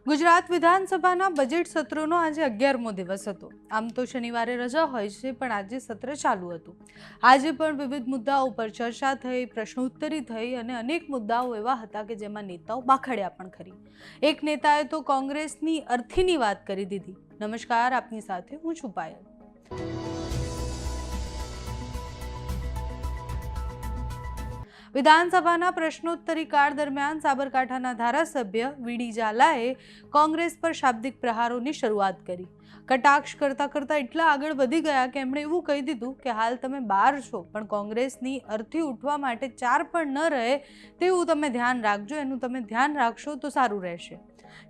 ગુજરાત વિધાનસભાના બજેટ સત્રનો આજે 11મો દિવસ હતો। આમ તો શનિવારે રજા હોય છે, પણ આજે સત્ર ચાલુ હતું। આજે પણ વિવિધ મુદ્દાઓ પર ચર્ચા થઈ, પ્રશ્નોત્તરી થઈ અને અનેક મુદ્દાઓ એવા હતા કે જેમાં નેતાઓ બાખડ્યા પણ ખરી। એક નેતાએ તો કોંગ્રેસની અર્થીની વાત કરી દીધી। નમસ્કાર, આપની સાથે હું છું પાયલ। વિધાનસભાના પ્રશ્નોત્તરી કાળ દરમિયાન સાબરકાંઠાના ધારાસભ્ય વીડી ઝાલાએ કોંગ્રેસ પર શાબ્દિક પ્રહારોની શરૂઆત કરી। કટાક્ષ કરતા કરતા એટલા આગળ વધી ગયા કે એમણે એવું કહી દીધું કે હાલ તમે 12 છો, પણ કોંગ્રેસની અર્થી ઉઠવા માટે 4 પણ ન રહે તેવું તમે ધ્યાન રાખજો। એનું તમે ધ્યાન રાખશો તો સારું રહેશે।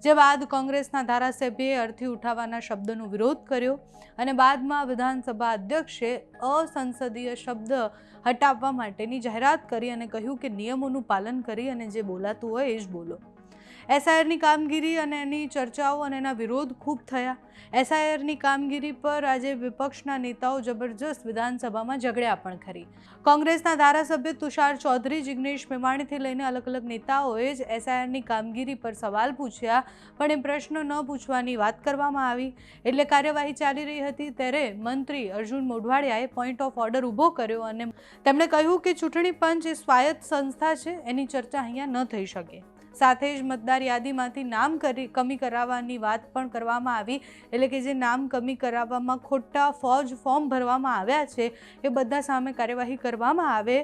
જે બાદ કોંગ્રેસના ધારાસભ્યએ અર્થી ઉઠાવવાના શબ્દનો વિરોધ કર્યો અને બાદમાં વિધાનસભા અધ્યક્ષે અસંસદીય શબ્દ હટાવવા માટેની જાહેરાત કરી અને કહ્યું કે નિયમોનું પાલન કરી અને જે બોલાતું હોય એ જ બોલો। એસઆઈઆરની કામગીરી અને એની ચર્ચાઓ અને એના વિરોધ ખૂબ થયા। એસઆઈઆરની કામગીરી પર આજે વિપક્ષના નેતાઓ જબરજસ્ત વિધાનસભામાં ઝઘડ્યા પણ ખરી। કોંગ્રેસના ધારાસભ્ય તુષાર ચૌધરી, જિગ્નેશ મેવાણીથી લઈને અલગ અલગ નેતાઓએ જ એસઆઈઆરની કામગીરી પર સવાલ પૂછ્યા, પણ એ પ્રશ્ન ન પૂછવાની વાત કરવામાં આવી। એટલે કાર્યવાહી ચાલી રહી હતી ત્યારે મંત્રી અર્જુન મોઢવાડિયાએ પોઈન્ટ ઓફ ઓર્ડર ઊભો કર્યો અને તેમણે કહ્યું કે ચૂંટણી પંચ એ સ્વાયત્ત સંસ્થા છે, એની ચર્ચા અહીંયા ન થઈ શકે। સાથે જ મતદાર યાદીમાંથી નામ કમી કરાવવાની વાત પણ કરવામાં આવી। એટલે કે જે નામ કમી કરાવવામાં ખોટા ફોર્મ ભરવામાં આવ્યા છે એ બધા સામે કાર્યવાહી કરવામાં આવે।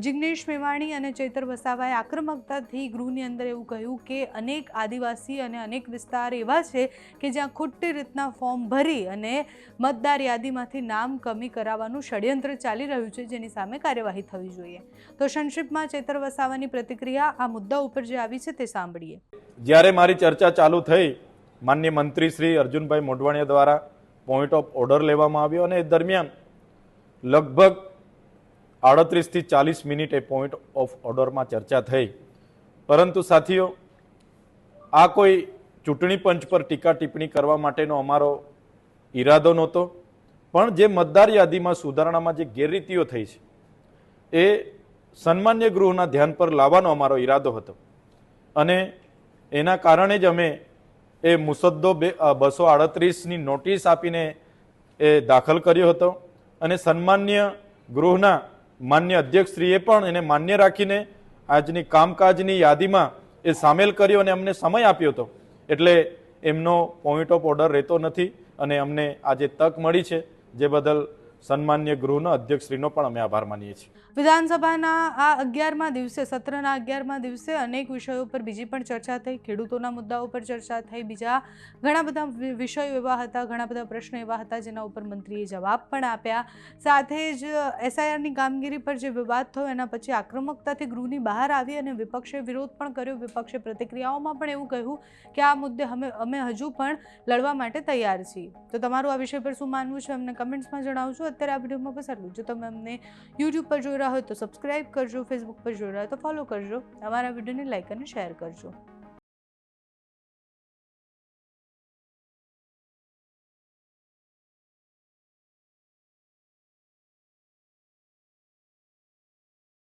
જિગ્નેશ મેવાણી અને ચૈતર વસાવાએ આક્રમકતાથી ગૃહની અંદર એવું કહ્યું કે અનેક આદિવાસી અને અનેક વિસ્તાર એવા છે કે જ્યાં ખોટી રીતના ફોર્મ ભરી અને મતદાર યાદીમાંથી નામ કમી કરાવવાનું ષડયંત્ર ચાલી રહ્યું છે, જેની સામે કાર્યવાહી થવી જોઈએ। તો સંક્ષિપ્તમાં ચૈતર વસાવાની પ્રતિક્રિયા આ મુદ્દા ઉપર જે આવી છે તે સાંભળીએ। જ્યારે મારી ચર્ચા ચાલુ થઈ, માનનીય મંત્રી શ્રી અર્જુનભાઈ મોઢવાડિયા દ્વારા પોઈન્ટ ઓફ ઓર્ડર લેવામાં આવ્યો અને એ દરમિયાન લગભગ 38 થી 40 મિનિટ એ પોઈન્ટ ઓફ ઓર્ડરમાં ચર્ચા થઈ। પરંતુ સાથીઓ, આ કોઈ ચૂંટણી પંચ પર ટીકા ટિપ્પણી કરવા માટેનો અમારો ઈરાદો નહોતો, પણ જે મતદાર યાદીમાં સુધારણામાં જે ગેરરીતિઓ થઈ છે એ સન્માન્ય ગૃહના ધ્યાન પર લાવવાનો અમારો ઈરાદો હતો અને એના કારણે જ અમે એ મુસદ્દો 238ની નોટિસ આપીને એ દાખલ કર્યો હતો અને સન્માન્ય ગૃહના માન્ય અધ્યક્ષશ્રીએ પણ એને માન્ય રાખીને આજની કામકાજની યાદીમાં એ સામેલ કર્યો અને અમને સમય આપ્યો હતો। એટલે એમનો પોઈન્ટ ઓફ ઓર્ડર રહેતો નથી અને અમને આજે તક મળી છે, જે બદલ સન્માન્ય ગૃહના અધ્યક્ષશ્રીનો પણ અમે આભાર માનીએ છીએ। વિધાનસભાના આ 11મા દિવસે, સત્રના 11મા દિવસે અનેક વિષયો પર બીજી પણ ચર્ચા થઈ। ખેડૂતોના મુદ્દાઓ પર ચર્ચા થઈ, બીજા ઘણા બધા વિષયો એવા હતા, ઘણા બધા પ્રશ્નો એવા હતા જેના ઉપર મંત્રીએ જવાબ પણ આપ્યા। સાથે જ એસઆઈઆરની કામગીરી પર જે વિવાદ થયો એના પછી આક્રમકતાથી ગૃહની બહાર આવી અને વિપક્ષે વિરોધ પણ કર્યો। વિપક્ષે પ્રતિક્રિયાઓમાં પણ એવું કહ્યું કે આ મુદ્દે અમે હજુ પણ લડવા માટે તૈયાર છીએ। તો તમારું આ વિષય પર શું માનવું છે અમને કમેન્ટ્સમાં જણાવજો। અત્યારે આ વિડીયોમાં બસ આટલું। જો તમે અમને યુટ્યુબ પર જોઈ રહ્યા હોય તો સબસ્ક્રાઇબ કરજો, ફેસબુક પર જોઈ રહ્યા હોય તો ફોલો કરજો, અમારા વિડીયોને લાઇક અને શેર કરજો।